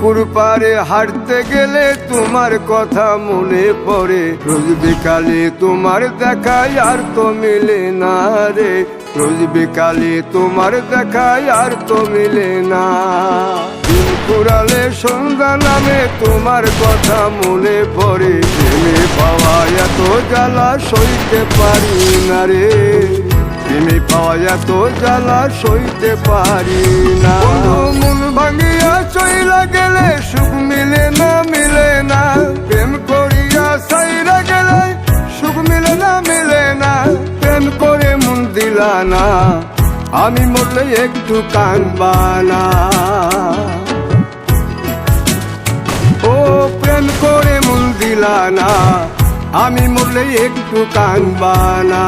পুকুর পাড়ে হাঁটতে গেলে তোমার কথা মনে পড়ে, রোজ বিকালে তোমার দেখায় আর তো মিলে না রে, রোজ বিকালে তোমার দেখায় আর তো মিলে না। দিন ফুরালে সন্ধ্যা নামে তোমার কথা মনে পড়ে, প্রেমে পাওয়া এত জ্বালা সইতে পারি না রে, প্রেমে পাওয়া এত জ্বালা সইতে পারি না। মন ভাঙিয়া চইলা গেলে সুখ মিলে না, মিলে না, প্রেম করিয়া সাইরা গেলে সুখ মিলে না, মিলে না, প্রেম করে মন দিলা না, আমি মরলে একটু কাঁদবা না। ও প্রেম করে মন দিলা না, আমি মরলে একটু কাঁদবা না।